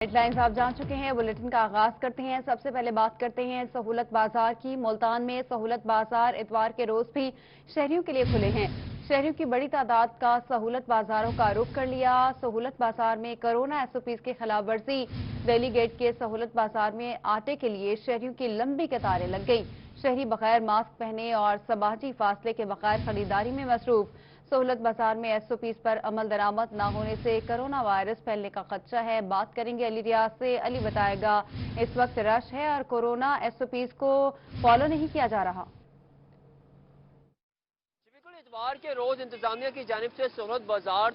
Headlines आप जान चुके हैं। बुलेटिन का आगाज करते हैं। सबसे पहले बात करते हैं सहूलत बाजार की। मुल्तान में सहूलत बाजार इतवार के रोज भी शहरियों के लिए खुले हैं। शहरियों की बड़ी तादाद का सहूलत बाजारों का रुख कर लिया। सहूलत बाजार में कोरोना एसओपीज की खिलाफ वर्जी। दिल्ली गेट के सहूलत बाजार में आटे के लिए शहरियों की लंबी कतारें लग गई। शहरी बगैर मास्क पहने और समाजी फासले के बगैर खरीदारी में मसरूफ। सहूलत बाजार में एसओपीज पर अमल दरामद न होने से कोरोना वायरस फैलने का खदशा है। बात करेंगे अली रियाज से। अली बताएगा, इस वक्त रश है और कोरोना एसओपीज को फॉलो नहीं किया जा रहा। बिल्कुल, इतवार के रोज इंतजामिया की जानिब से सहूलत बाजार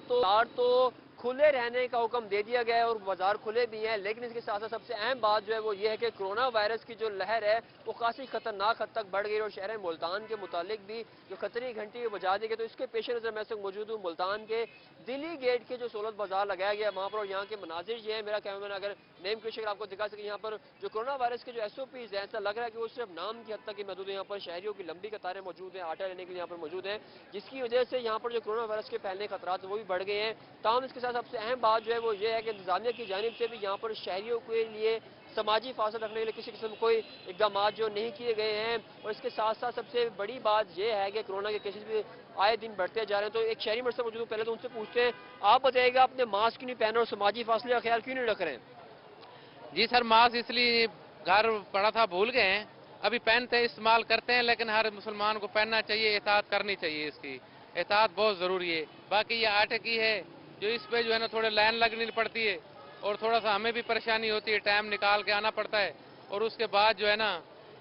तो खुले रहने का हुक्म दे दिया गया है और बाजार खुले भी हैं, लेकिन इसके साथ साथ सबसे अहम बात जो है वो ये है कि कोरोना वायरस की जो लहर है वो काफी खतरनाक हद तक बढ़ गई और शहर मुल्तान के मुतालिक भी जो खतरे की घंटी बजा दी गई। तो इसके पेश नजर मैं सब मौजूद हूँ मुल्तान के दिल्ली गेट के जो सहूलत बाजार लगाया गया वहाँ पर, और यहाँ के मनाजिर ये है। मेरा कैमरामैन अगर नेम कृषि आपको दिखा सके, यहाँ पर जो कोरोना वायरस के जो एसओपीज है, ऐसा लग रहा है कि वो सिर्फ नाम की हद तक ही महदूद है। यहाँ पर शहरियों की लंबी कतारें मौजूद हैं, आटा लेने के लिए यहाँ पर मौजूद है, जिसकी वजह से यहाँ पर जो कोरोना वायरस के फैलने के खतरात वो भी बढ़ गए हैं। ताहम इसके साथ सबसे अहम बात जो है वो ये है कि इंतजामिया की जानिब से भी यहाँ पर शहरियों के लिए समाजी फासला रखने के लिए किसी किस्म कोई इकदाम जो नहीं किए गए हैं। और इसके साथ साथ सबसे बड़ी बात यह है कि कोरोना के केसेस भी आए दिन बढ़ते जा रहे हैं। तो एक शहरी मर्द से मौजूद, पहले तो उनसे पूछते हैं, आप बताइएगा अपने मास्क क्यों नहीं पहन रहे और समाजी फासले का ख्याल क्यों नहीं रख रहे हैं? जी सर, मास्क इसलिए घर पड़ा था, भूल गए हैं। अभी पहनते हैं, इस्तेमाल करते हैं, लेकिन हर मुसलमान को पहनना चाहिए, एहतियात करनी चाहिए। इसकी एहतियात बहुत ज़रूरी है। बाकी ये आटे की है जो इस पे जो है ना थोड़े लाइन लगनी पड़ती है और थोड़ा सा हमें भी परेशानी होती है, टाइम निकाल के आना पड़ता है। और उसके बाद जो है ना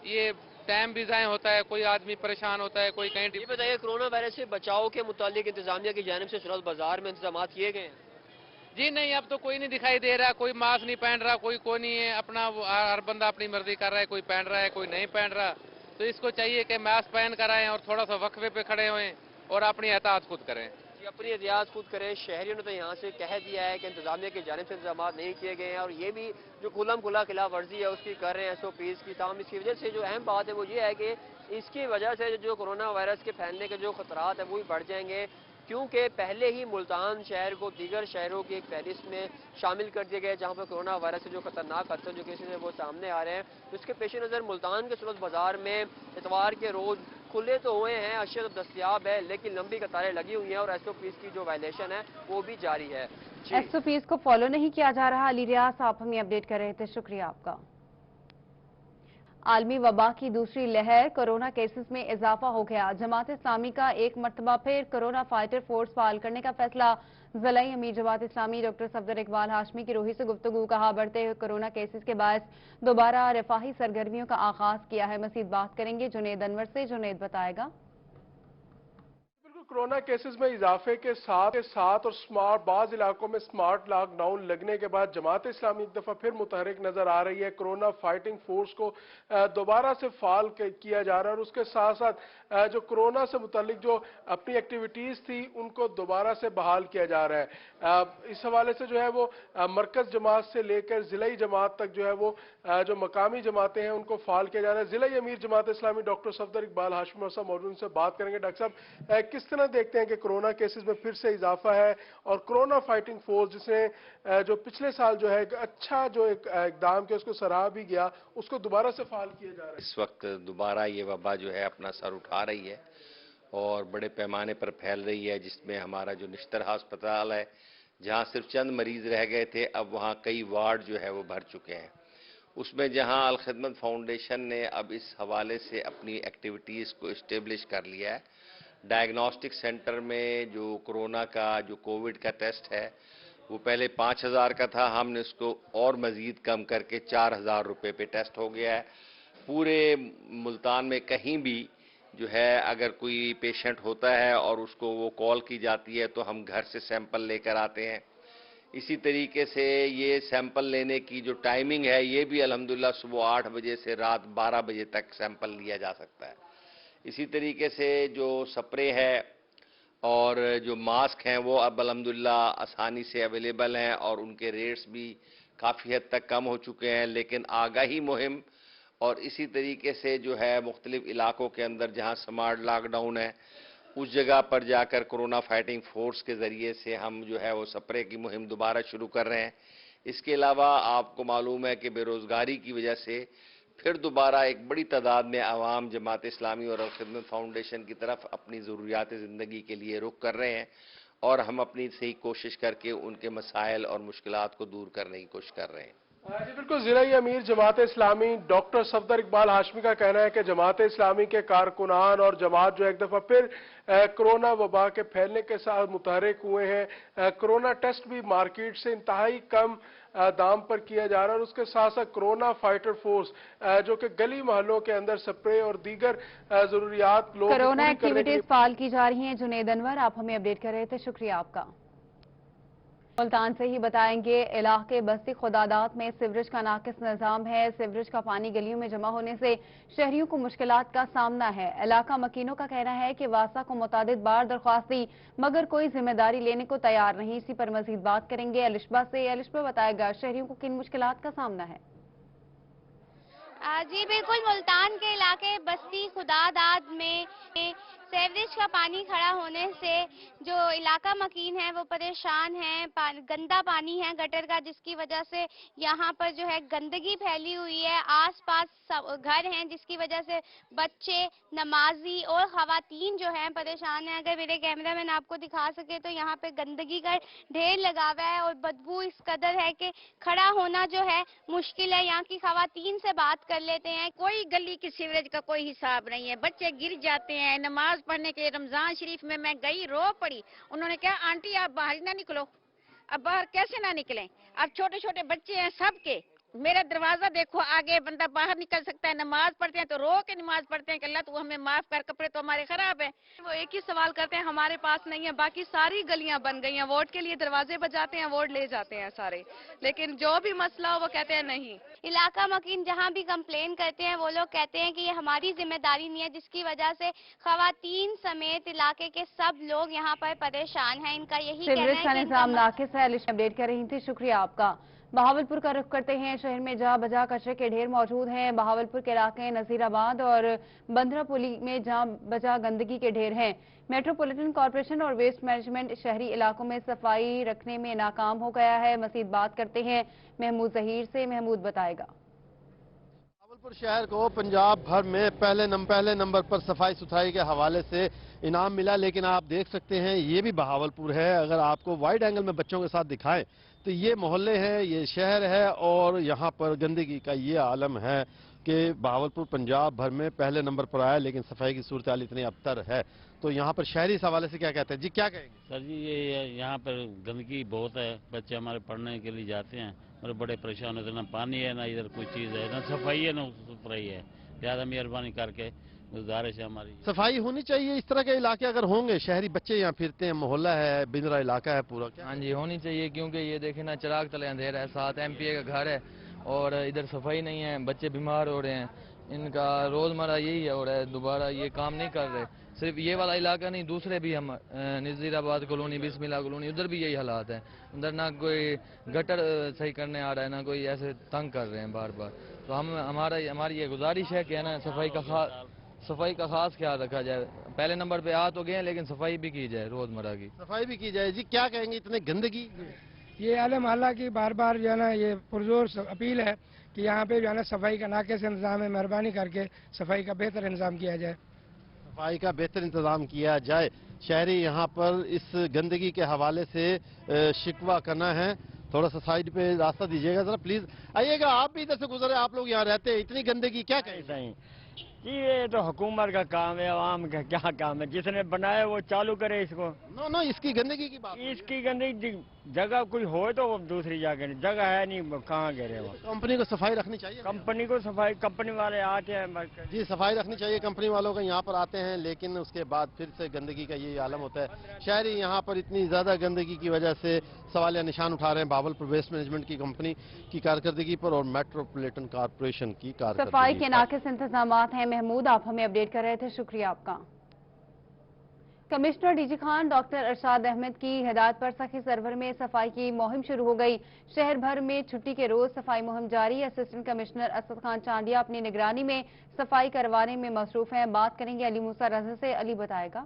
ये टाइम भी ज़ाया होता है, कोई आदमी परेशान होता है, कोई कहीं। ये बताइए, कोरोना वायरस से बचाव के मुतालिक इंतजामिया की जानिब से सूरत बाजार में इंतजाम किए गए हैं? जी नहीं, अब तो कोई नहीं दिखाई दे रहा, कोई मास्क नहीं पहन रहा, कोई नहीं है। अपना हर बंदा अपनी मर्जी कर रहा है, कोई पहन रहा है, कोई नहीं पहन रहा। तो इसको चाहिए कि मास्क पहन कर आए और थोड़ा सा वक्फे पे खड़े हों और अपनी एहतियात खुद करें। जी, अपनी एहतियात खुद करें। शहरियों ने तो यहाँ से कह दिया है कि इंतजामिया की जानिब से इंतजाम नहीं किए गए हैं और ये भी जो खुला खिलाफ वर्जी है उसकी कर रहे हैं एसओपीज की। ताम इसकी वजह से जो अहम बात है वो ये है कि इसकी वजह से जो कोरोना वायरस के फैलने के जो खतरात है वो भी बढ़ जाएंगे, क्योंकि पहले ही मुल्तान शहर को दीगर शहरों की एक फहरिस्त में शामिल कर दिया गया जहाँ पर कोरोना वायरस से जो खतरनाक खतरे जो केसेस हैं वो सामने आ रहे हैं। तो इसके पेश नज़र मुल्तान के सूरत बाजार में इतवार के रोज़ खुले तो हुए हैं, अशिया तो दस्तियाब है, लेकिन लंबी कतारें लगी हुई हैं और एसओपीज की जो वायलेशन है वो भी जारी है। एसओपीज को फॉलो नहीं किया जा रहा। अली रियाज, आप हमें अपडेट कर रहे थे, शुक्रिया आपका। आलमी वबा की दूसरी लहर, कोरोना केसेस में इजाफा हो गया। जमात इस्लामी का एक मरतबा फिर कोरोना फाइटर फोर्स बहाल करने का फैसला। ज़िला अमीर जमात इस्लामी डॉक्टर सफदर इकबाल हाशमी की रूही से गुफ्तगू। कहा, बढ़ते हुए कोरोना केसेस के बायस दोबारा रफाही सरगर्मियों का आगाज किया है। मजीद बात करेंगे जुनेद अनवर से। जुनेद बताएगा। कोरोना केसेस में इजाफे के साथ और स्मार्ट बाज इलाकों में स्मार्ट लॉकडाउन लगने के बाद जमात इस्लामी एक दफा फिर मुतहरिक नजर आ रही है। कोरोना फाइटिंग फोर्स को दोबारा से फाल किया जा रहा है और उसके साथ साथ जो कोरोना से मुतालिक जो अपनी एक्टिविटीज थी उनको दोबारा से बहाल किया जा रहा है। इस हवाले से जो है वो मरकज जमात से लेकर जिलाई जमात तक जो है वो जो मकामी जमातें हैं उनको फाल किया जा रहा है। जिला अमीर जमात इस्लामी डॉक्टर सफदर इकबाल हाशमी साहब मौजूद, उनसे बात करेंगे। डॉक्टर साहब, किस तरह देखते हैं कि कोरोना केसेस में फिर से इजाफा है और कोरोना फाइटिंग फोर्स जिसने जो पिछले साल जो है अच्छा जो एक इकदाम किया उसको सराहा भी गया, उसको दोबारा से फाल किया जा रहा है? इस वक्त दोबारा ये वबा जो है अपना सर उठा रही है और बड़े पैमाने पर फैल रही है, जिसमें हमारा जो निश्तर अस्पताल है जहां सिर्फ चंद मरीज रह गए थे, अब वहां कई वार्ड जो है वो भर चुके हैं। उसमें जहां अल खिदमत फाउंडेशन ने अब इस हवाले से अपनी एक्टिविटीज़ को इस्टेब्लिश कर लिया है। डायग्नोस्टिक सेंटर में जो कोरोना का जो कोविड का टेस्ट है वो पहले 5,000 का था, हमने उसको और मज़ीद कम करके 4,000 रुपये पे टेस्ट हो गया है। पूरे मुल्तान में कहीं भी जो है अगर कोई पेशेंट होता है और उसको वो कॉल की जाती है तो हम घर से सैंपल लेकर आते हैं। इसी तरीके से ये सैंपल लेने की जो टाइमिंग है ये भी अल्हम्दुलिल्लाह सुबह 8 बजे से रात 12 बजे तक सैंपल लिया जा सकता है। इसी तरीके से जो स्प्रे है और जो मास्क हैं वो अब अल्हम्दुलिल्लाह आसानी से अवेलेबल हैं और उनके रेट्स भी काफ़ी हद तक कम हो चुके हैं। लेकिन आगाही मुहिम और इसी तरीके से जो है मुख्तलिफ इलाकों के अंदर जहां स्मार्ट लॉकडाउन है उस जगह पर जाकर कोरोना फाइटिंग फोर्स के ज़रिए से हम जो है वो स्प्रे की मुहिम दोबारा शुरू कर रहे हैं। اس کے علاوہ آپ کو معلوم ہے کہ بے روزگاری کی وجہ سے پھر دوبارہ ایک بڑی تعداد میں عوام جماعت اسلامی اور الخدمت فاؤنڈیشن کی طرف اپنی ضروریات زندگی کے لیے رخ کر رہے ہیں، اور ہم اپنی صحیح کوشش کر کے ان کے مسائل اور مشکلات کو دور کرنے کی کوشش کر رہے ہیں۔ جی بالکل، ضلعی امیر جماعت اسلامی ڈاکٹر صفدر اقبال ہاشمی کا کہنا ہے کہ جماعت اسلامی کے کارکنان اور جماعت جو ایک دفعہ پھر کرونا وبا کے پھیلنے کے ساتھ متحرک ہوئے ہیں۔ کرونا ٹیسٹ بھی مارکیٹ سے انتہائی کم دام پر کیا جا رہا ہے، اور اس کے ساتھ ساتھ کرونا فائٹر فورس جو کہ گلی محلوں کے اندر سپرے اور دیگر ضروریات لوگ کورونا ایکٹیویٹیز فعال کی جا رہی ہیں۔ جنید انور، آپ ہمیں اپڈیٹ کر رہے تھے، شکریہ آپ کا۔ ملتان سے ہی بتائیں گے، علاقے بستی خدادات میں سیوریج کا ناقص نظام ہے۔ سیوریج کا پانی گلیوں میں جمع ہونے سے شہریوں کو مشکلات کا سامنا ہے۔ علاقہ مکینوں کا کہنا ہے کہ واسا کو متعدد بار درخواست دی مگر کوئی ذمہ داری لینے کو تیار نہیں۔ اسی پر مزید بات کریں گے الشبہ سے۔ الشبہ بتائے گا شہریوں کو کن مشکلات کا سامنا ہے؟ جی بالکل، ملتان کے علاقے بستی خداداد میں سیوریج کا پانی کھڑا ہونے سے جو علاقہ مکین ہے وہ پریشان ہیں۔ گندا پانی ہے گٹر کا، جس کی وجہ سے یہاں پر جو ہے گندگی پھیلی ہوئی ہے۔ آس پاس گھر ہیں جس کی وجہ سے بچے، نمازی اور خواتین جو ہیں پریشان ہیں۔ اگر میرے کیمرہ مین آپ کو دکھا سکے تو یہاں پہ گندگی کا ڈھیر لگا ہوا ہے اور بدبو اس قدر ہے کہ کھڑا ہونا جو ہے مشکل ہے۔ یہاں کی خواتین سے بات کر لیتے ہیں۔ کوئی گلی کی سیوریج کا کوئی حساب نہیں ہے، بچے گر جاتے ہیں۔ نماز پڑھنے کے رمضان شریف میں گئی، رو پڑی، انہوں نے کہا آنٹی آپ باہر نہ نکلو۔ اب باہر کیسے نہ نکلیں؟ اب چھوٹے چھوٹے بچے ہیں سب کے، میرا دروازہ دیکھو آگے بندہ باہر نکل سکتا ہے، نماز پڑھتے ہیں تو رو کے نماز پڑھتے ہیں کہ اللہ تو ہمیں معاف کر، کپڑے تو ہمارے خراب ہیں۔ وہ ایک ہی سوال کرتے ہیں ہمارے پاس نہیں ہے، باقی ساری گلیاں بن گئی ہیں، ووٹ کے لیے دروازے بجاتے ہیں، ووٹ لے جاتے ہیں سارے، لیکن جو بھی مسئلہ ہو وہ کہتے ہیں نہیں۔ علاقہ مکین جہاں بھی کمپلین کرتے ہیں وہ لوگ کہتے ہیں کہ یہ ہماری ذمہ داری نہیں ہے، جس کی وجہ سے خواتین سمیت علاقے کے سب لوگ یہاں پر پریشان ہیں۔ ان کا یہی کہنا سیوریج ہے کا کہ نظام ناقص ہے۔ الشبہ اپڈیٹ کر رہی تھی، شکریہ آپ کا۔ بہاولپور کا رخ کرتے ہیں۔ شہر میں جہاں بجا کچرے کے ڈھیر موجود ہیں۔ بہاولپور کے علاقے نذیر آباد اور بندرہ پولی میں جہاں بجا گندگی کے ڈھیر ہیں۔ میٹروپولیٹن کارپوریشن اور ویسٹ مینجمنٹ شہری علاقوں میں صفائی رکھنے میں ناکام ہو گیا ہے۔ مزید بات کرتے ہیں محمود ظہیر سے۔ محمود بتائے گا۔ بہاولپور شہر کو پنجاب بھر میں پہلے نمبر پر صفائی ستھرائی کے حوالے سے انعام ملا، لیکن آپ دیکھ سکتے ہیں یہ بھی بہاولپور ہے۔ اگر آپ کو وائڈ اینگل میں بچوں کے ساتھ دکھائیں تو یہ محلے ہیں، یہ شہر ہے، اور یہاں پر گندگی کا یہ عالم ہے کہ بہاولپور پنجاب بھر میں پہلے نمبر پر آیا، لیکن صفائی کی صورتحال اتنی ابتر ہے۔ تو یہاں پر شہری اس حوالے سے کیا کہتے ہیں؟ جی کیا کہیں گے؟ سر جی یہ یہاں پر گندگی بہت ہے، بچے ہمارے پڑھنے کے لیے جاتے ہیں اور بڑے پریشان ہوتے ہیں، نہ پانی ہے نہ ادھر کوئی چیز ہے، نہ صفائی ہے نہ ستھرائی ہے۔ لہٰذا مہربانی کر کے گزارش ہے ہماری، صفائی ہونی چاہیے۔ اس طرح کے علاقے اگر ہوں گے، شہری بچے یہاں پھرتے ہیں، محلہ ہے، بندرا علاقہ ہے پورا، ہاں جی ہونی چاہیے، کیونکہ یہ دیکھیں نا چراغ تلے اندھیرا ہے، ساتھ ایم پی اے کا گھر ہے اور ادھر صفائی نہیں ہے، بچے بیمار ہو رہے ہیں، ان کا روزمرہ یہی ہو رہا ہے، دوبارہ یہ کام نہیں کر رہے۔ صرف یہ والا علاقہ نہیں، دوسرے بھی ہم نذیر آباد کالونی، بسم اللہ کالونی، ادھر بھی یہی حالات ہیں۔ ادھر نہ کوئی گٹر صحیح کرنے آ رہا ہے، نہ کوئی ایسے تنگ کر رہے ہیں بار بار۔ تو ہماری یہ گزارش ہے کہ نا صفائی کا خاص خیال رکھا جائے۔ پہلے نمبر پہ آ تو گئے ہیں، لیکن صفائی بھی کی جائے، روزمرہ کی صفائی بھی کی جائے۔ جی کیا کہیں گے؟ اتنے گندگی، یہ اہل محلہ کی بار بار جو ہے نا یہ پرزور اپیل ہے کہ یہاں پہ جو ہے نا صفائی کا ناقص انتظام ہے، مہربانی کر کے صفائی کا بہتر انتظام کیا جائے۔ صفائی کا بہتر انتظام کیا جائے۔ شہری یہاں پر اس گندگی کے حوالے سے شکوہ کرنا ہے۔ تھوڑا سا سائڈ پہ راستہ دیجیے گا ذرا پلیز، آئیے گا، آپ بھی ادھر سے گزرے، آپ لوگ یہاں رہتے ہیں، اتنی گندگی کیا کہیں؟ یہ تو حکومت کا کام ہے، عوام کا کیا کام ہے؟ جس نے بنایا وہ چالو کرے اس کو۔ نو اس کی گندگی کی بات، اس کی گندگی جگہ کوئی ہو تو وہ دوسری جگہ نہیں، جگہ ہے نہیں، کہاں گرے وہ۔ کمپنی کو صفائی رکھنی چاہیے، کمپنی کو صفائی، کمپنی والے آتے ہیں۔ جی صفائی رکھنی چاہیے، کمپنی والوں کا یہاں پر آتے ہیں، لیکن اس کے بعد پھر سے گندگی کا یہ عالم ہوتا ہے۔ شہری یہاں پر اتنی زیادہ گندگی کی وجہ سے سوالیہ نشان اٹھا رہے ہیں بہاولپور ویسٹ مینجمنٹ کی کمپنی کی کارکردگی پر اور میٹروپولیٹن کارپوریشن کی کارکردگی۔ صفائی کے ناقص انتظامات ہیں۔ محمود آپ ہمیں اپڈیٹ کر رہے تھے، شکریہ آپ کا۔ Commissioner D G Khan doctor Irshad Ahmad کی ہدایت پر سخی سرور میں صفائی کی مہم شروع ہو گئی۔ شہر بھر میں چھٹی کے روز صفائی مہم جاری۔ اسسٹنٹ کمشنر اسد خان چانڈیا اپنی نگرانی میں صفائی کروانے میں مصروف ہیں۔ بات کریں گے علی موسیٰ رضا سے۔ علی بتائے گا۔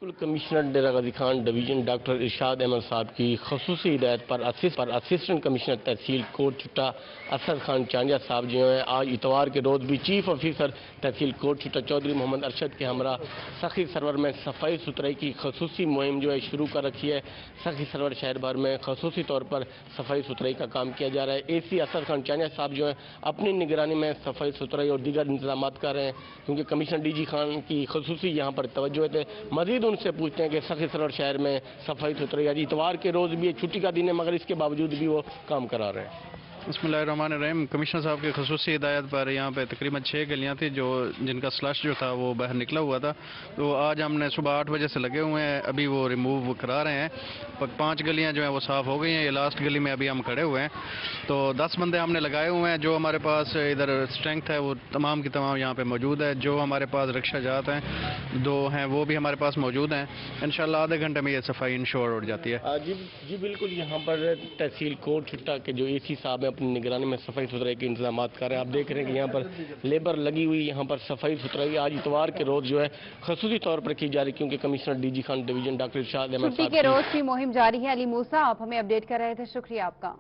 بالکل commissioner Dera Ghazi Khan division doctor Irshad Ahmad صاحب کی خصوصی ہدایت پر اسسٹنٹ کمشنر تحصیل کوٹ چھٹا اسد خان چانجہ صاحب جو ہیں آج اتوار کے روز بھی چیف آفیسر تحصیل کوٹ چھٹا چودھری محمد ارشد کے ہمراہ سخی سرور میں صفائی ستھرائی کی خصوصی مہم جو ہے شروع کر رکھی ہے۔ سخی سرور شہر بھر میں خصوصی طور پر صفائی ستھرائی کا کام کیا جا رہا ہے۔ اے سی اسد خان چانجہ صاحب جو ہیں اپنی نگرانی میں صفائی ستھرائی اور دیگر انتظامات کر رہے ہیں، کیونکہ کمشنر ڈی جی خان کی خصوصی یہاں پر توجہ ہے۔ مزید ان سے پوچھتے ہیں کہ سخی سرور شہر میں صفائی ستھرائی آج اتوار کے روز بھی چھٹی کا دن ہے، مگر اس کے باوجود بھی وہ کام کرا رہے ہیں۔ بسم اللہ الرحمن الرحیم۔ کمشنر صاحب کی خصوصی ہدایت پر یہاں پہ تقریباً 6 گلیاں تھیں جن کا سلش جو تھا وہ باہر نکلا ہوا تھا، تو آج ہم نے صبح 8 بجے سے لگے ہوئے ہیں، ابھی وہ ریموو کرا رہے ہیں۔ 5 گلیاں جو ہیں وہ صاف ہو گئی ہیں، یہ لاسٹ گلی میں ابھی ہم کھڑے ہوئے ہیں، تو 10 بندے ہم نے لگائے ہوئے ہیں۔ جو ہمارے پاس ادھر اسٹرینتھ ہے وہ تمام کی تمام یہاں پہ موجود ہے۔ جو ہمارے پاس رکشہ جات ہیں 2 ہیں وہ بھی ہمارے پاس موجود ہیں۔ انشاءاللہ آدھے گھنٹے میں یہ صفائی انشور ہو جاتی ہے۔ جی بالکل، یہاں پر تحصیل کوٹ چھٹا کے جو اے سی صاحب ہیں اپنی نگرانی میں صفائی ستھرائی کے انتظامات کر رہے ہیں۔ آپ دیکھ رہے ہیں کہ یہاں پر لیبر لگی ہوئی، یہاں پر صفائی ستھرائی آج اتوار کے روز جو ہے خصوصی طور پر کی جا رہی، کیونکہ commissioner D G Khan division doctor Irshad Ahmad صاحب چھٹی کے روز کی مہم جاری ہے۔ علی موسیٰ آپ ہمیں اپڈیٹ کر رہے تھے، شکریہ آپ کا۔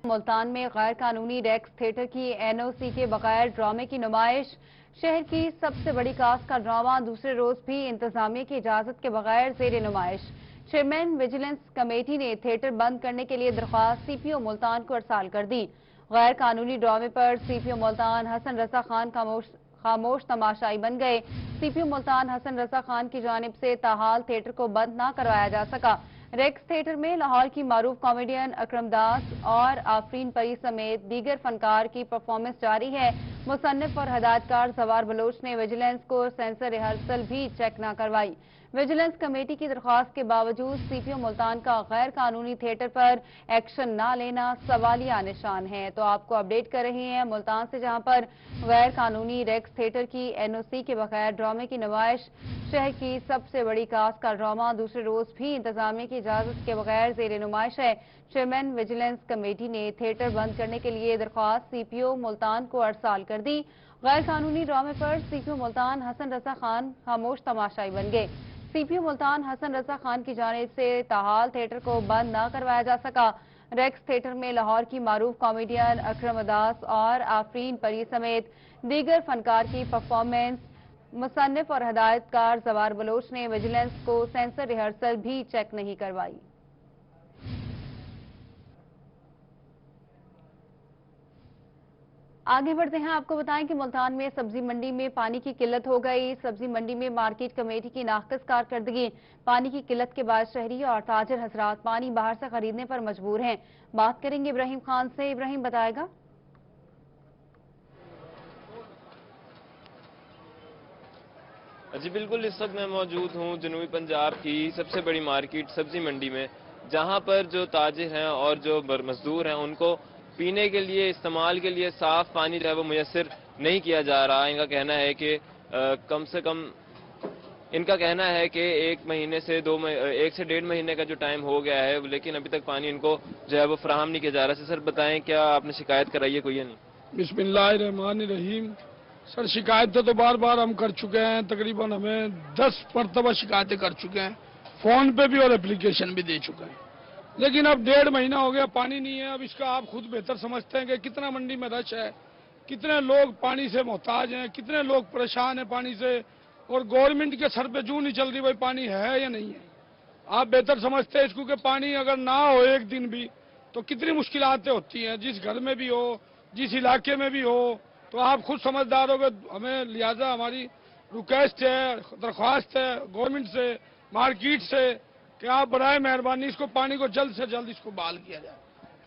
ملتان میں غیر قانونی ریکس تھیٹر کی این او سی کے بغیر ڈرامے کی نمائش۔ شہر کی سب سے بڑی کاسٹ کا ڈرامہ دوسرے روز بھی انتظامیہ کی اجازت کے بغیر زیر نمائش۔ چیئرمین ویجیلنس کمیٹی نے تھیٹر بند کرنے کے لیے درخواست سی پی او ملتان کو ارسال کر دی۔ غیر قانونی ڈرامے پر سی پی او ملتان حسن رضا خان خاموش تماشائی بن گئے۔ سی پی او ملتان حسن رضا خان کی جانب سے تاحال تھیٹر کو بند نہ کروایا جا سکا۔ ریکس تھیٹر میں لاہور کی معروف کامیڈین اکرم داس اور آفرین پری سمیت دیگر فنکار کی پرفارمنس جاری ہے۔ مصنف اور ہدایتکار زوار بلوچ نے ویجیلنس کو سینسر ریہرسل بھی چیک نہ کروائی۔ ویجیلنس کمیٹی کی درخواست کے باوجود سی پی او ملتان کا غیر قانونی تھیٹر پر ایکشن نہ لینا سوالیہ نشان ہے۔ تو آپ کو اپڈیٹ کر رہے ہیں ملتان سے، جہاں پر غیر قانونی ریکس تھیٹر کی این او سی کے بغیر ڈرامے کی نمائش۔ شہر کی سب سے بڑی کاسٹ کا ڈرامہ دوسرے روز بھی انتظامیہ کی اجازت کے بغیر زیر نمائش ہے۔ چیئرمین ویجیلنس کمیٹی نے تھیٹر بند کرنے کے لیے درخواست سی پی او ملتان کو ارسال کر دی۔ غیر قانونی ڈرامے پر سی پی او ملتان حسن رضا خان خاموش تماشائی بن گئے۔ سی پی او ملتان حسن رضا خان کی جانب سے تاحال تھیٹر کو بند نہ کروایا جا سکا۔ ریکس تھیٹر میں لاہور کی معروف کامیڈین اکرم داس اور آفرین پری سمیت دیگر فنکار کی پرفارمنس۔ مصنف اور ہدایتکار زوار بلوچ نے ویجیلنس کو سینسر ریہرسل بھی چیک نہیں کروائی۔ آگے بڑھتے ہیں، آپ کو بتائیں کہ ملتان میں سبزی منڈی میں پانی کی قلت ہو گئی۔ سبزی منڈی میں مارکیٹ کمیٹی کی ناقص کارکردگی، پانی کی قلت کے بعد شہری اور تاجر حضرات پانی باہر سے خریدنے پر مجبور ہیں۔ بات کریں گے ابراہیم خان سے، ابراہیم بتائے گا۔ جی بالکل، اس وقت میں موجود ہوں جنوبی پنجاب کی سب سے بڑی مارکیٹ سبزی منڈی میں، جہاں پر جو تاجر ہیں اور جو مزدور ہیں ان کو پینے کے لیے استعمال کے لیے صاف پانی جو ہے وہ میسر نہیں کیا جا رہا۔ ان کا کہنا ہے کہ کم سے کم ایک مہینے سے 1 سے 1.5 مہینے کا جو ٹائم ہو گیا ہے، لیکن ابھی تک پانی ان کو جو ہے وہ فراہم نہیں کیا جا رہا۔ سر بتائیں، کیا آپ نے شکایت کرائی ہے کوئی یا نہیں؟ بسم اللہ الرحمن الرحیم۔ سر شکایتیں تو بار بار ہم کر چکے ہیں، تقریباً ہمیں 10 مرتبہ شکایتیں کر چکے ہیں، فون پہ بھی اور اپلیکیشن بھی دے چکے ہیں، لیکن اب 1.5 مہینہ ہو گیا پانی نہیں ہے۔ اب اس کا آپ خود بہتر سمجھتے ہیں کہ کتنا منڈی میں رش ہے، کتنے لوگ پانی سے محتاج ہیں، کتنے لوگ پریشان ہیں پانی سے، اور گورنمنٹ کے سر پہ جو نہیں چل رہی بھائی پانی ہے یا نہیں ہے۔ آپ بہتر سمجھتے ہیں اس کو کہ پانی اگر نہ ہو ایک دن بھی تو کتنی مشکلاتیں ہوتی ہیں، جس گھر میں بھی ہو، جس علاقے میں بھی ہو۔ تو آپ خود سمجھدار ہو کہ ہمیں لہٰذا ہماری ریکویسٹ ہے، درخواست ہے گورنمنٹ سے، مارکیٹ سے، کہ آپ برائے مہربانی اس کو پانی کو جلد سے جلد اس کو بحال کیا جائے۔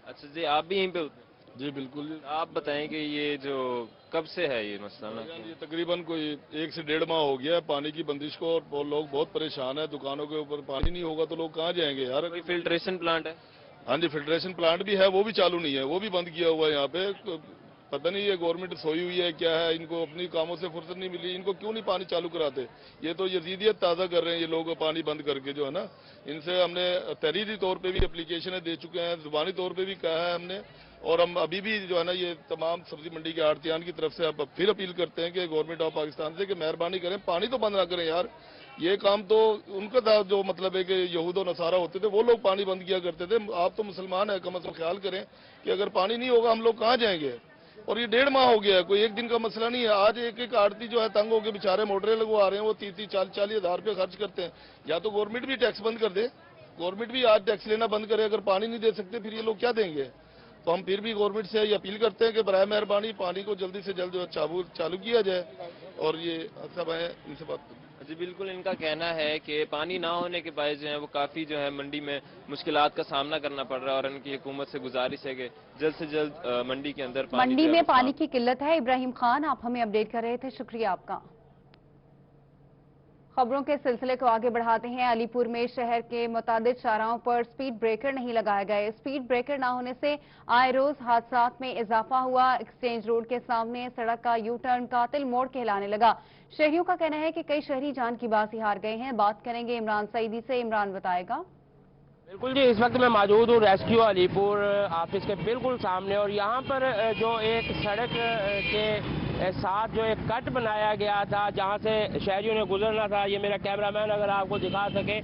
اچھا جی، آپ بھی یہیں پہ ہوتے ہیں؟ جی بالکل۔ آپ بتائیں کہ یہ جو کب سے ہے یہ مسئلہ؟ یہ تقریباً کوئی 1 سے 1.5 ماہ ہو گیا ہے پانی کی بندش کو، اور لوگ بہت پریشان ہیں۔ دکانوں کے اوپر پانی نہیں ہوگا تو لوگ کہاں جائیں گے یار؟ کوئی فلٹریشن پلانٹ ہے؟ ہاں جی، فلٹریشن پلانٹ بھی ہے، وہ بھی چالو نہیں ہے، وہ بھی بند کیا ہوا ہے یہاں پہ۔ پتہ نہیں یہ گورنمنٹ سوئی ہوئی ہے کیا ہے، ان کو اپنی کاموں سے فرصت نہیں ملی، ان کو کیوں نہیں پانی چالو کراتے؟ یہ تو یزیدیت تازہ کر رہے ہیں یہ لوگ پانی بند کر کے، جو ہے نا۔ ان سے ہم نے تحریری طور پہ بھی اپلیکیشنیں دے چکے ہیں، زبانی طور پہ بھی کہا ہے ہم نے، اور ہم ابھی بھی جو ہے نا یہ تمام سبزی منڈی کے آڑتیان کی طرف سے اب پھر اپیل کرتے ہیں کہ گورنمنٹ آف پاکستان سے کہ مہربانی کریں، پانی تو بند نہ کریں یار۔ ये काम तो उनका था, जो मतलब है कि यहूद और नसारा होते थे वो लोग पानी बंद किया करते थे। आप तो मुसलमान हैं, कम से कम ख्याल करें कि अगर पानी नहीं होगा हम लोग कहाँ जाएंगे। और ये 1.5 माह हो गया है, कोई एक दिन का मसला नहीं है। आज एक आड़ती जो है तंग होकर बेचारे मोटरें लगवा रहे हैं, वो 30-40 हज़ार रुपये खर्च करते हैं। या तो गवर्नमेंट भी टैक्स बंद कर दे, गवर्नमेंट भी आज टैक्स लेना बंद करे। अगर पानी नहीं दे सकते फिर ये लोग क्या देंगे। तो हम फिर भी गवर्नमेंट से ये अपील करते हैं कि बराए मेहरबानी पानी को जल्दी से जल्द जो है चालू किया जाए। और ये सब है, इनसे बात करें। जी बिल्कुल, इनका कहना है कि पानी ना होने के बायस जो है वो काफ़ी जो है मंडी में मुश्किलात का सामना करना पड़ रहा है और उनकी हुकूमत से गुजारिश है कि जल्द से जल्द मंडी के अंदर मंडी में पानी की किल्लत है। इब्राहिम खान, आप हमें अपडेट कर रहे थे, शुक्रिया आपका। खबरों के सिलसिले को आगे बढ़ाते हैं। अलीपुर में शहर के मुतादिद शाहराहों पर स्पीड ब्रेकर नहीं लगाए गए। स्पीड ब्रेकर ना होने से आए रोज हादसात में इजाफा हुआ। एक्सचेंज रोड के सामने सड़क का यू टर्न कातिल मोड़ कहलाने लगा। शहरियों का कहना है कि कई शहरी जान की बाजी हार गए हैं। बात करेंगे इमरान सईदी से, इमरान बताएगा। बिल्कुल जी, इस वक्त मैं मौजूद हूँ रेस्क्यू अलीपुर ऑफिस के बिल्कुल सामने और यहाँ पर जो एक सड़क के साथ जो एक कट बनाया गया था जहाँ से शहरियों ने गुजरना था, ये मेरा कैमरामैन अगर आपको दिखा सके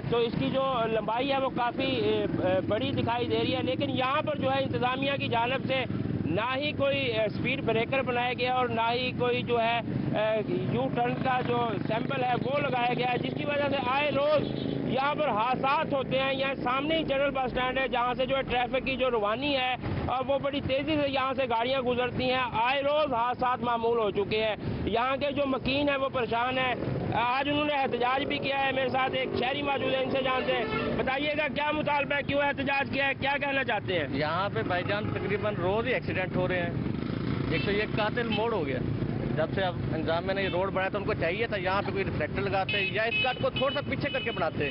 तो इसकी जो लंबाई है वो काफ़ी बड़ी दिखाई दे रही है। लेकिन यहाँ पर जो है इंतज़ामिया की जानिब से ना ही कोई स्पीड ब्रेकर बनाया गया और ना ही कोई जो है यू टर्न का जो सैंपल है वो लगाया गया है, जिसकी वजह से आए रोज़ यहाँ पर हादसात होते हैं। यहाँ सामने ही जनरल बस स्टैंड है जहाँ से जो है ट्रैफिक की जो रवानी है और वो बड़ी तेज़ी से यहाँ से गाड़ियाँ गुजरती हैं। आए रोज़ हादसात मामूल हो चुके हैं। यहाँ के जो मकीन है वो परेशान है। आज उन्होंने एहतजाज भी किया है। मेरे साथ एक शहरी मौजूद है, इनसे जानते हैं। बताइएगा क्या मुतालबा है, क्यों एहतजाज किया है, क्या कहना चाहते हैं? यहाँ पे भाईजान तकरीबन रोज़ ही एक्सीडेंट हो रहे हैं। एक तो ये कातिल मोड़ हो गया, जब से अब इंतजाम में ने ये रोड बनाया तो उनको चाहिए था यहाँ पे कोई रिफ्लेक्टर लगाते या इस काट को थोड़ा सा पीछे करके बनाते।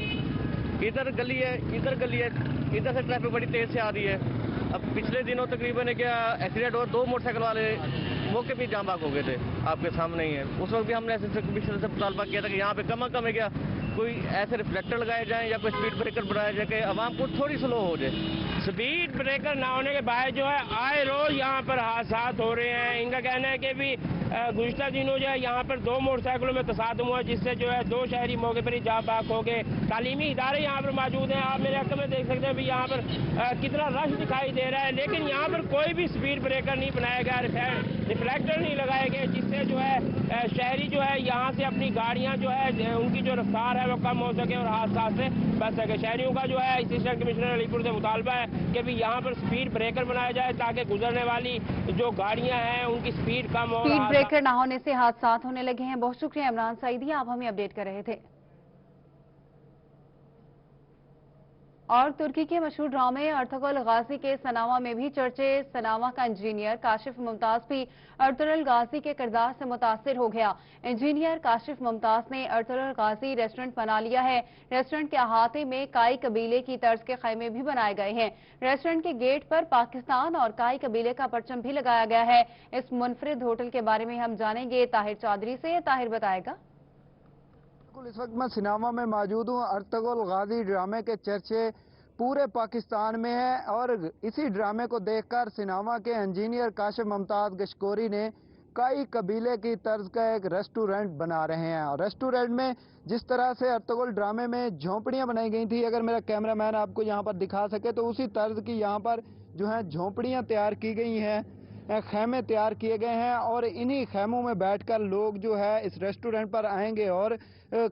इधर गली है, इधर गली है, इधर से ट्रैफिक बड़ी तेज से आ रही है। अब पिछले दिनों तकरीबन क्या एक्सीडेंट हुआ, 2 मोटरसाइकिल वाले मौके भी जाम बाग हो गए थे, आपके सामने ही है। उस वक्त भी हमने कमिश्नर से मुतालबा किया था कि यहाँ पे कम है क्या कोई ऐसे रिफ्लेक्टर लगाए जाएं या कोई स्पीड ब्रेकर बनाया जाए कि आवाम को थोड़ी स्लो हो जाए। स्पीड ब्रेकर ना होने के बाद जो है आए रोज यहाँ पर हादसात हो रहे हैं। इनका कहना है कि भी गुज़िश्ता दिनों जो है यहाँ पर 2 मोटरसाइकिलों में तसादुम हुआ, जिससे जो है 2 शहरी मौके पर ही जाम बाग हो गए। तालीमी इदारे यहाँ पर मौजूद हैं, आप मेरे हक में देख सकते हैं भी यहाँ पर कितना रश दिखाई दे रहा है। लेकिन यहाँ पर कोई भी स्पीड ब्रेकर नहीं बनाया गया, रिफ्लेक्टर नहीं लगाए गए, जिससे जो है शहरी जो है यहाँ से अपनी गाड़ियाँ जो है उनकी जो रफ्तार है वो कम हो सके और हादसा से बच सके। शहरियों का जो है असिस्टेंट कमिश्नर अलीपुर से मुतालबा है कि भी यहाँ पर स्पीड ब्रेकर बनाया जाए ताकि गुजरने वाली जो गाड़ियाँ हैं उनकी स्पीड कम हो। स्पीड ब्रेकर ना होने से हादसात होने लगे हैं। बहुत शुक्रिया इमरान सईदी, आप हमें अपडेट कर रहे थे। और तुर्की के मशहूर ड्रामे अर्तुगरुल गाजी के सनावा में भी चर्चे। सनावा का इंजीनियर काशिफ मुमताज भी अर्तुगरुल गाजी के किरदार से मुतासिर हो गया। इंजीनियर काशिफ मुमताज ने अर्तुगरुल गाजी रेस्टोरेंट बना लिया है। रेस्टोरेंट के अहाते में काई कबीले की तर्ज के खैमे भी बनाए गए हैं। रेस्टोरेंट के गेट पर पाकिस्तान और काई कबीले का परचम भी लगाया गया है। इस मुनफरिद होटल के बारे में हम जानेंगे ताहिर चौधरी से। ताहिर बताएगा। इस वक्त मैं सिनामा में मौजूद हूँ। अर्तुगरुल गाजी ड्रामे के चर्चे पूरे पाकिस्तान में है और इसी ड्रामे को देखकर सिनामा के इंजीनियर काशिफ मुमताज गशकोरी ने काई कबीले की तर्ज का एक रेस्टोरेंट बना रहे हैं। और रेस्टोरेंट में जिस तरह से अर्तुगरुल ड्रामे में झोंपड़ियां बनाई गई थी, अगर मेरा कैमरामैन आपको यहां पर दिखा सके तो उसी तर्ज की यहां पर जो है झोंपड़ियां तैयार की गई हैं, खैमे तैयार किए गए हैं और इन्हीं खैमों में बैठकर लोग जो है इस रेस्टोरेंट पर आएंगे और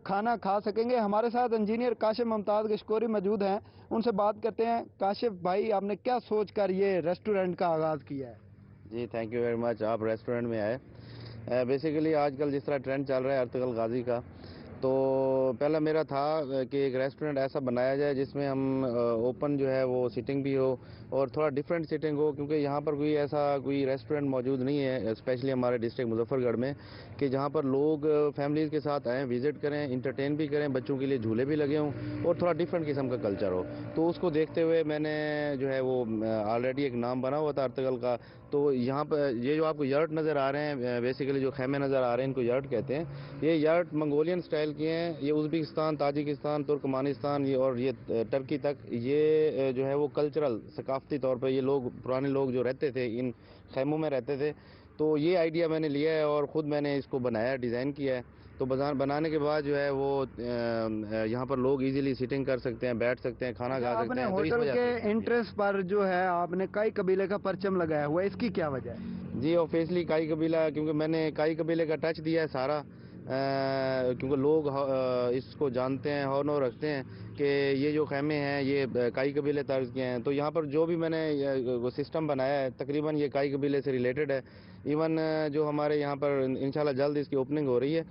खाना खा सकेंगे। हमारे साथ इंजीनियर काशिफ मुमताज गशकोरी मौजूद हैं, उनसे बात करते हैं। काशिफ भाई, आपने क्या सोच कर ये रेस्टोरेंट का आगाज़ किया है? जी थैंक यू वेरी मच, आप रेस्टोरेंट में आए। बेसिकली आजकल जिस तरह ट्रेंड चल रहा है अर्तुगरुल गाजी का, तो पहला मेरा था कि एक रेस्टोरेंट ऐसा बनाया जाए जिसमें हम ओपन जो है वो सीटिंग भी हो और थोड़ा डिफरेंट सीटिंग हो, क्योंकि यहाँ पर कोई रेस्टोरेंट मौजूद नहीं है स्पेशली हमारे डिस्ट्रिक्ट मुजफ्फरगढ़ में कि जहाँ पर लोग फैमिलीज़ के साथ आएँ, विज़िट करें, इंटरटेन भी करें, बच्चों के लिए झूले भी लगे हों और थोड़ा डिफरेंट किस्म का कल्चर हो। तो उसको देखते हुए मैंने जो है वो ऑलरेडी एक नाम बना हुआ था अर्तुगरुल का। तो यहाँ पर ये जो आपको यर्ट नज़र आ रहे हैं, बेसिकली जो खैमे नज़र आ रहे हैं इनको यर्ट कहते हैं। ये यर्ट मंगोलियन स्टाइल किए हैं। ये उज़्बेकिस्तान, ताजिकिस्तान, तुर्कमानिस्तान ये टर्की तक ये जो है वो कल्चरल सकाफती तौर पर ये लोग पुराने लोग जो रहते थे इन खैमों में रहते थे, तो ये आइडिया मैंने लिया है और ख़ुद मैंने इसको बनाया, डिज़ाइन किया है। तो बाजार बनाने के बाद जो है वो यहाँ पर लोग इजीली सिटिंग कर सकते हैं, बैठ सकते हैं, खाना खा सकते हैं। तो इस होटल वजह से के एंट्रेंस पर जो है आपने काई कबीले का परचम लगाया हुआ है, इसकी क्या वजह है? जी ऑब्वियसली काई कबीला, क्योंकि मैंने काई कबीले का टच दिया है सारा, क्योंकि लोग इसको जानते हैं, हॉनर रखते हैं कि ये जो खैमे हैं ये काई कबीले तर्ज के हैं। तो यहाँ पर जो भी मैंने सिस्टम बनाया है तकरीबन ये काई कबीले से रिलेटेड है। इवन जो हमारे यहाँ पर इंशाल्लाह जल्द इसकी ओपनिंग हो रही है।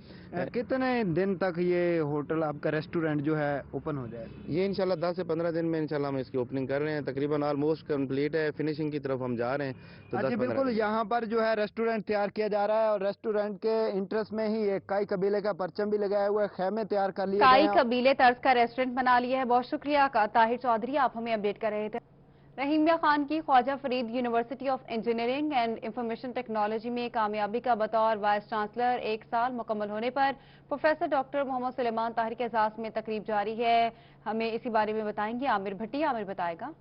कितने दिन तक ये होटल आपका रेस्टोरेंट जो है ओपन हो जाए? ये इंशाल्लाह 10 से 15 दिन में इंशाल्लाह हम इसकी ओपनिंग कर रहे हैं। तकरीबन ऑलमोस्ट कंप्लीट है, फिनिशिंग की तरफ हम जा रहे हैं। तो अच्छा, बिल्कुल यहाँ पर जो है रेस्टोरेंट तैयार किया जा रहा है और रेस्टोरेंट के इंटरेस्ट में ही एक काई कबीले का परचम भी लगाया हुआ है, खेमे तैयार कर लिए। काई कबीले तर्ज का रेस्टोरेंट बना लिया है। बहुत शुक्रिया ताहिर चौधरी, आप हमें अपडेट कर रहे थे। रहीमिया खान की Khwaja Farid university of engineering and information technology में कामयाबी का बतौर वाइस चांसलर 1 साल मुकम्मल होने पर प्रोफेसर डॉक्टर मोहम्मद सुलेमान ताहिर के एजाज़ में तकरीब जारी है। हमें इसी बारे में बताएंगे आमिर भट्टी। आमिर बताएगा।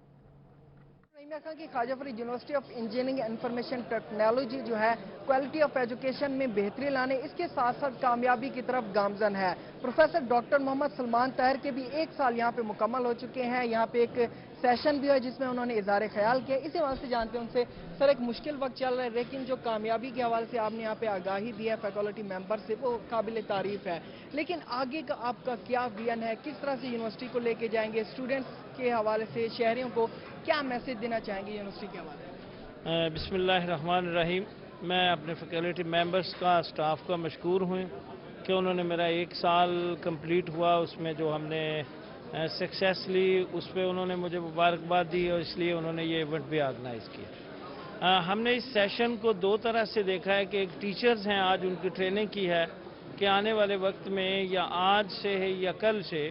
रहीमिया खान की Khwaja Farid university of engineering and information technology जो है क्वालिटी ऑफ एजुकेशन में बेहतरी लाने, इसके साथ साथ कामयाबी की तरफ गामजन है। प्रोफेसर डॉक्टर मोहम्मद सुलेमान ताहिर के भी 1 साल यहाँ पे मुकम्मल हो चुके हैं। यहाँ पे एक सेशन भी है जिसमें उन्होंने इज़हार ख्याल किया। इसी वजह से जानते हैं उनसे, सर एक मुश्किल वक्त चल रहा है लेकिन जो कामयाबी के हवाले से आपने यहाँ पे आगाही दी है फैकल्टी मेंबर से, वो काबिल तारीफ है। लेकिन आगे का आपका क्या विजन है, किस तरह से यूनिवर्सिटी को लेके जाएंगे, स्टूडेंट्स के हवाले से शहरियों को क्या मैसेज देना चाहेंगे यूनिवर्सिटी के हवाले से? बिस्मिल्लाहिर्रहमानिर्रहीम। मैं अपने फैकल्टी मेंबर्स का, स्टाफ का मशकूर हूँ कि उन्होंने मेरा 1 साल कंप्लीट हुआ, उसमें जो हमने सक्सेसफुली उस पर उन्होंने मुझे मुबारकबाद दी और इसलिए उन्होंने ये इवेंट भी ऑर्गेनाइज़ किया। हमने इस सेशन को 2 तरह से देखा है कि एक टीचर्स हैं, आज उनकी ट्रेनिंग की है कि आने वाले वक्त में या आज से है या कल से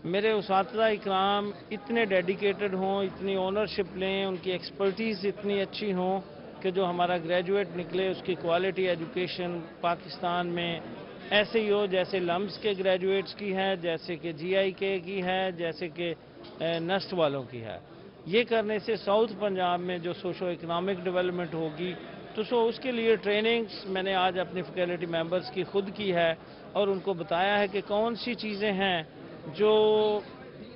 मेरे उस्ताद इकराम इतने डेडिकेटेड हों, इतनी ओनरशिप लें, उनकी एक्सपर्टीज़ इतनी अच्छी हों कि जो हमारा ग्रेजुएट निकले उसकी क्वालिटी एजुकेशन पाकिस्तान में ऐसे ही हो जैसे लम्स के ग्रेजुएट्स की है, जैसे कि GIK की है, जैसे कि नस्ट वालों की है। ये करने से साउथ पंजाब में जो सोशो इकनॉमिक डेवलपमेंट होगी तो उसके लिए ट्रेनिंग्स मैंने आज अपनी फैकल्टी मेंबर्स की खुद की है और उनको बताया है कि कौन सी चीज़ें हैं जो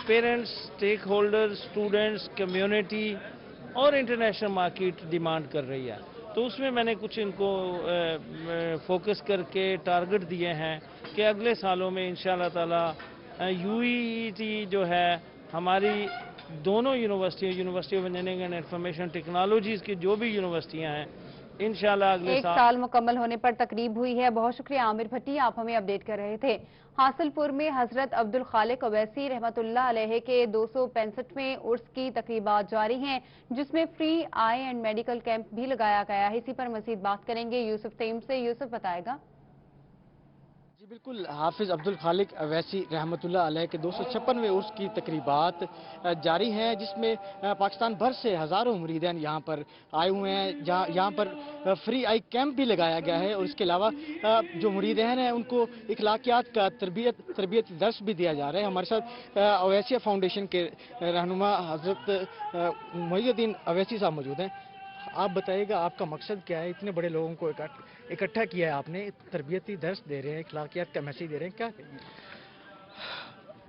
parents, stakeholders, students, community और इंटरनेशनल मार्केट डिमांड कर रही है। तो उसमें मैंने कुछ इनको फोकस करके टारगेट दिए हैं कि अगले सालों में इंशाल्लाह ताला UET जो है हमारी दोनों university of engineering and information technologies की जो भी यूनिवर्सिटियां हैं इंशाल्लाह अगले 1 साल मुकम्मल होने पर तकरीब हुई है। बहुत शुक्रिया आमिर भट्टी, आप हमें अपडेट कर रहे थे। हासिलपुर में हजरत अब्दुल खालिक अवैसी रहमतुल्लाह अलैह के 265वें उर्स की तकरीबात जारी हैं, जिसमें free I and medical camp भी लगाया गया है। इसी पर मजीद बात करेंगे यूसुफ तईम से। यूसुफ बताएगा। जी बिल्कुल, हाफिज अब्दुल खालिक अवैसी रहमतुल्लाह अलैह के 256वें उर्स की तकरीबात जारी हैं, जिसमें पाकिस्तान भर से हज़ारों मुरीदैन यहाँ पर आए हुए हैं। यहाँ पर फ्री आई कैंप भी लगाया गया है और इसके अलावा जो मुरीदैन हैं उनको इखलाकियात का तरबियत दर्स भी दिया जा रहा है। हमारे साथ अवैसिया फाउंडेशन के रहनुमा हज़रत मोहिउद्दीन अवैसी साहब मौजूद हैं। आप बताइएगा आपका मकसद क्या है, इतने बड़े लोगों को इकट्ठा किया है आपने, तरबियती दर्स दे रहे हैं, इखलाकियात का मैसेज दे रहे हैं, क्या कहेंगे?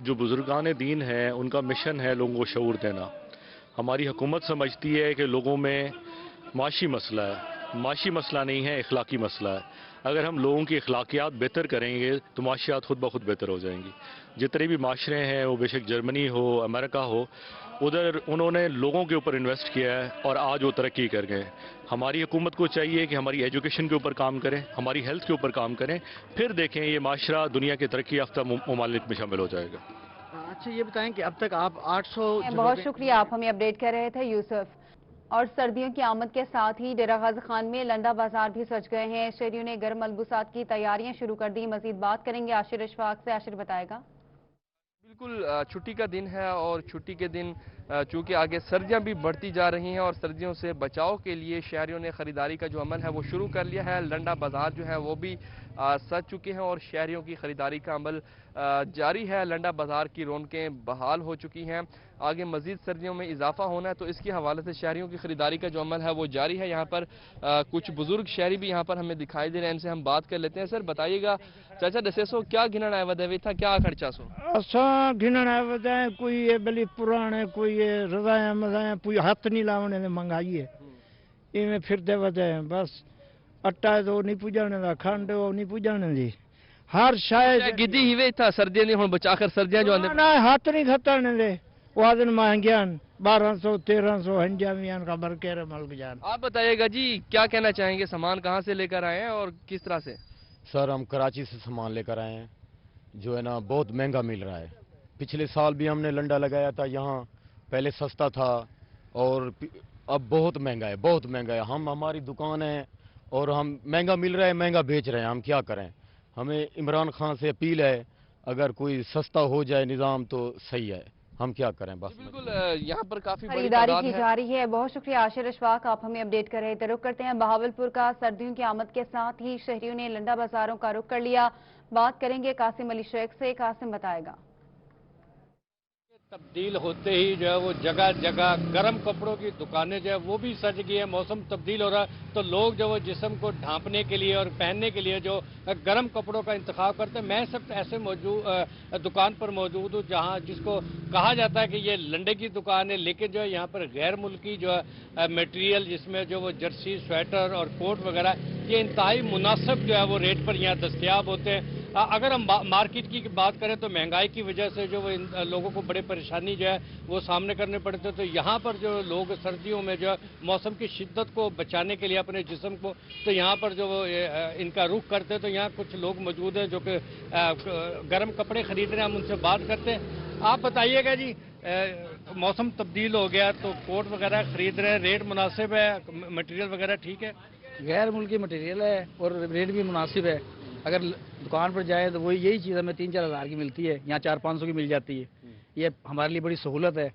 जो बुजुर्गान दीन हैं उनका मिशन है लोगों को शऊर देना। हमारी हुकूमत समझती है कि लोगों में माशी मसला है, माशी मसला नहीं है, इखलाकी मसला है। अगर हम लोगों की इखलाकियात बेहतर करेंगे तो माशियात खुद ब खुद बेहतर हो जाएंगी। जितने भी माशरे हैं वो बेशक जर्मनी हो, अमेरिका हो, उधर उन्होंने लोगों के ऊपर इन्वेस्ट किया है और आज वो तरक्की कर गए। हमारी हुकूमत को चाहिए कि हमारी एजुकेशन के ऊपर काम करें, हमारी हेल्थ के ऊपर काम करें, फिर देखें ये माशरा दुनिया के तरक्की याफ्ता ममालिक में शामिल हो जाएगा। अच्छा ये बताएं कि अब तक आप 800 बहुत शुक्रिया, आप हमें अपडेट कर रहे थे यूसुफ। और सर्दियों की आमद के साथ ही डेरा गाजी खान में लंडा बाजार भी सज गए हैं। शहरियों ने गर्म मलबूसात की तैयारियां शुरू कर दी। मजीद बात करेंगे आशिर अशफाक से। आशिर बताएगा। बिल्कुल, छुट्टी का दिन है और छुट्टी के दिन चूँकि आगे सर्दियां भी बढ़ती जा रही हैं और सर्दियों से बचाव के लिए शहरियों ने ख़रीदारी का जो अमल है वो शुरू कर लिया है। लंडा बाज़ार जो है वो भी सज चुके हैं और शहरियों की खरीदारी का अमल जारी है। लंडा बाजार की रौनकें बहाल हो चुकी हैं। आगे मजीद सर्दियों में इजाफा होना है, तो इसके हवाले से शहरियों की खरीदारी का जो अमल है वो जारी है। यहाँ पर कुछ बुजुर्ग शहरी भी यहाँ पर हमें दिखाई दे रहे हैं, इनसे हम बात कर लेते हैं। सर बताइएगा, चाचा दसेसो क्या गिनन आया वदे था, क्या खर्चा सो? असा गिनन आया वदे कोई ये बली पुराने कोई ये रजाया मजाया कोई हाथ नहीं लावने ने मंगाई है इवें फिरदे वदे बस आटा तो नहीं पुजाने दा खंड वो नहीं पुजाने दी हर शायद गिद्दी हिवे था सर्दियां ने हुन बचाकर सर्दियां जो आंदे ना हाथ नहीं खतरने दे वादन महंगियान 1200-1300 हंजामियान का बरकेरे मलक जान। आप बताइएगा जी, क्या कहना चाहेंगे, सामान कहाँ से लेकर आए हैं और किस तरह से? सर हम कराची से सामान लेकर आए हैं, जो है ना बहुत महंगा मिल रहा है। पिछले साल भी हमने लंडा लगाया था यहाँ, पहले सस्ता था और अब बहुत महंगा है, बहुत महंगा है। हमारी दुकान है और हम महंगा मिल रहा है, महंगा बेच रहे हैं, हम क्या करें। हमें इमरान खान से अपील है, अगर कोई सस्ता हो जाए निज़ाम तो सही है, हम क्या करें। बस बिल्कुल यहाँ पर काफी खरीदारी की जा रही है। बहुत शुक्रिया आशिर अशफाक, आप हमें अपडेट कर रहे थे। रुख करते हैं बहावलपुर का। सर्दियों की आमद के साथ ही शहरियों ने लंडा बाजारों का रुख कर लिया। बात करेंगे कासिम अली शेख से। कासिम बताएगा। तब्दील होते ही जो है वो जगह जगह गर्म कपड़ों की दुकानें जो है वो भी सज गई है। मौसम तब्दील हो रहा है तो लोग जो वो जिस्म को ढांपने के लिए और पहनने के लिए जो गर्म कपड़ों का इंतखाब करते हैं। मैं सब ऐसे दुकान पर मौजूद हूँ जहाँ जिसको कहा जाता है कि ये लंडे की दुकान है, लेकिन जो है यहाँ पर गैर मुल्की जो है मटेरियल जिसमें जो वो जर्सी, स्वेटर और कोट वगैरह ये इंतहाई मुनासिब जो है वो रेट पर यहाँ दस्तयाब होते हैं। अगर हम मार्केट की बात करें तो महंगाई की वजह से जो वो लोगों को बड़े परेशानी जो है वो सामने करने पड़ते, तो यहाँ पर जो लोग सर्दियों में जो मौसम की शिद्दत को बचाने के लिए अपने जिस्म को, तो यहाँ पर जो वो इनका रुख करते हैं। तो यहाँ कुछ लोग मौजूद हैं जो कि गर्म कपड़े खरीद रहे हैं, हम उनसे बात करते हैं। आप बताइएगा जी, मौसम तब्दील हो गया तो कोट वगैरह खरीद रहे हैं, रेट मुनासिब है, मटेरियल वगैरह ठीक है? गैर मुल्की मटेरियल है और रेट भी मुनासिब है। अगर दुकान पर जाए तो वही यही चीज़ हमें 3-4 हज़ार की मिलती है, यहाँ 400-500 की मिल जाती है। ये हमारे लिए बड़ी सहूलत है।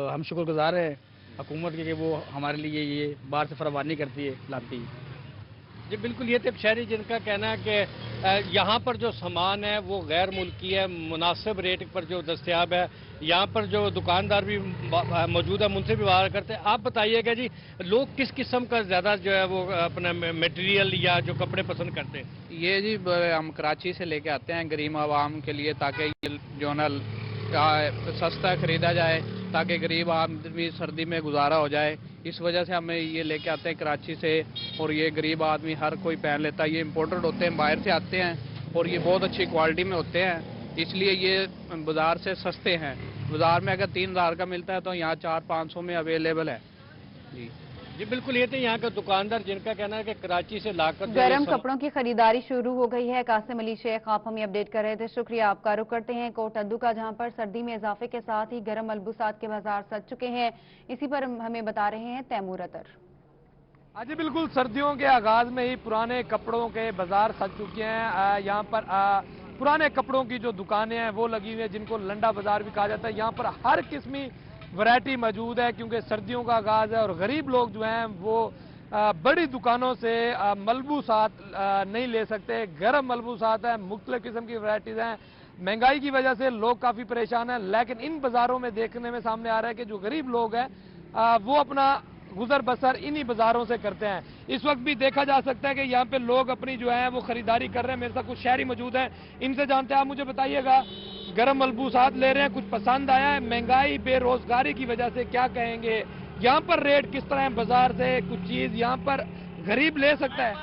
हम शुक्रगुजार हैं हुकूमत के कि वो हमारे लिए ये बाहर से फरावानी करती है, लाती है। जी बिल्कुल, ये तो शहरी जिनका कहना है कि यहाँ पर जो सामान है वो गैर मुल्की है, मुनासिब रेट पर जो दस्तयाब है। यहाँ पर जो दुकानदार भी मौजूद है, उनसे भी बात करते हैं। आप बताइएगा जी, लोग किस किस्म का ज़्यादा जो है वो अपना मटेरियल या जो कपड़े पसंद करते हैं? ये जी हम कराची से लेके आते हैं गरीब आवाम के लिए, ताकि जो ना सस्ता खरीदा जाए, ताकि गरीब आदमी सर्दी में गुजारा हो जाए। इस वजह से हमें ये लेके आते हैं कराची से, और ये गरीब आदमी हर कोई पहन लेता है। ये इम्पोर्टेड होते हैं, बाहर से आते हैं और ये बहुत अच्छी क्वालिटी में होते हैं, इसलिए ये बाज़ार से सस्ते हैं। बाज़ार में अगर 3,000 का मिलता है तो यहाँ 400-500 में अवेलेबल है। जी बिल्कुल, ये थे यहाँ के दुकानदार जिनका कहना है कि कराची से लाकर गर्म कपड़ों की खरीदारी शुरू हो गई है। कासिम अली शेख, आप हमें अपडेट कर रहे थे, शुक्रिया आपका। रुख करते हैं कोट अद्दू का, जहाँ पर सर्दी में इजाफे के साथ ही गर्म मलबूसात के बाजार सज चुके हैं। इसी पर हमें बता रहे हैं तैमूर अतर। आज बिल्कुल सर्दियों के आगाज में ही पुराने कपड़ों के बाजार सज चुके हैं। यहाँ पर पुराने कपड़ों की जो दुकानें हैं वो लगी हुई है, जिनको लंडा बाजार भी कहा जाता है। यहाँ पर हर किस्मी वैरायटी मौजूद है, क्योंकि सर्दियों का आगाज है और गरीब लोग जो हैं वो बड़ी दुकानों से मलबूसात नहीं ले सकते। गर्म मलबूसात हैं, मुख्तलिफ किस्म की वैरायटीज हैं। महंगाई की वजह से लोग काफ़ी परेशान हैं, लेकिन इन बाज़ारों में देखने में सामने आ रहा है कि जो गरीब लोग हैं वो अपना गुजर बसर इन्हीं बाज़ारों से करते हैं। इस वक्त भी देखा जा सकता है कि यहाँ पे लोग अपनी जो है वो खरीदारी कर रहे हैं। मेरे साथ कुछ शहरी मौजूद हैं, इनसे जानते हैं। आप मुझे बताइएगा, गर्म मलबूसात ले रहे हैं, कुछ पसंद आया है? महंगाई, बेरोजगारी की वजह से क्या कहेंगे? यहाँ पर रेट किस तरह है बाजार से? कुछ चीज यहाँ पर गरीब ले सकता है?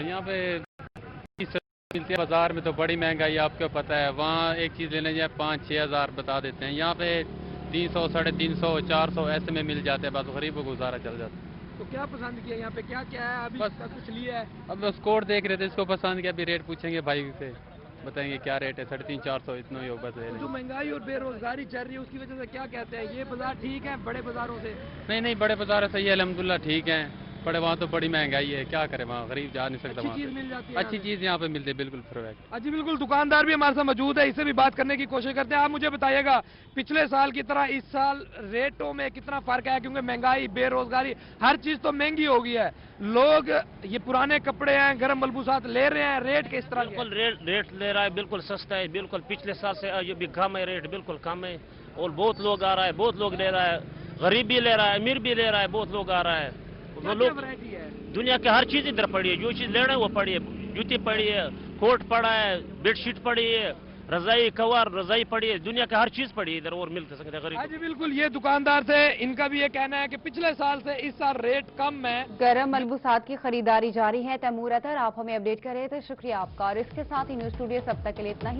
यहाँ पे बाजार में तो बड़ी महंगाई आपको पता है। वहाँ एक चीज लेने जाए 5-6 हज़ार बता देते हैं, यहाँ पे 300, 350, 400 ऐसे में मिल जाते हैं, बस गरीब को गुजारा चल जाता है। तो क्या पसंद किया यहाँ पे, क्या क्या है? अभी बस कुछ लिया है? अब बस कोड देख रहे थे, इसको पसंद किया, अभी रेट पूछेंगे भाई से, बताएंगे क्या रेट है। 350-400 इतना ही हो बस। जो महंगाई और बेरोजगारी चल रही है उसकी वजह से क्या कहते हैं, ये बाजार ठीक है बड़े बाजारों से? नहीं, बड़े बाजार सही है, अल्हम्दुलिल्लाह ठीक है। पड़े वहाँ तो बड़ी महंगाई है, क्या करें, वहाँ गरीब जा नहीं सकता। अच्छी वहाँ चीज पे मिल जाती है अच्छी चीज यहाँ पे मिलती है, बिल्कुल परफेक्ट। जी बिल्कुल, दुकानदार भी हमारे साथ मौजूद है, इससे भी बात करने की कोशिश करते हैं। आप मुझे बताइएगा पिछले साल की तरह इस साल रेटों में कितना फर्क है, क्योंकि महंगाई, बेरोजगारी, हर चीज तो महंगी हो गई है। लोग ये पुराने कपड़े हैं, गर्म मलबूसात ले रहे हैं, रेट किस तरह? बिल्कुल रेट ले रहा है, बिल्कुल सस्ता है, बिल्कुल पिछले साल से ये भी कम है, रेट बिल्कुल कम है। और बहुत लोग आ रहा है, बहुत लोग ले रहा है, गरीब भी ले रहा है, अमीर भी ले रहा है, बहुत लोग आ रहा है। वो लोग दुनिया की हर चीज इधर पड़ी है, जो चीज लेना है वो पड़ी है, जूती पड़ी है, कोट पड़ा है, बेडशीट पड़ी है, रजाई कवर रजाई पड़ी है, दुनिया की हर चीज पड़ी है इधर और मिल सकते हैं। जी बिल्कुल, ये दुकानदार थे, इनका भी ये कहना है कि पिछले साल से इस साल रेट कम है। गरम मलबूसात की खरीदारी जारी है। तैमूर अतर, आप हमें अपडेट कर रहे थे, शुक्रिया आपका। और इसके साथ ही न्यूज स्टूडियो अब तक के लिए इतना ही।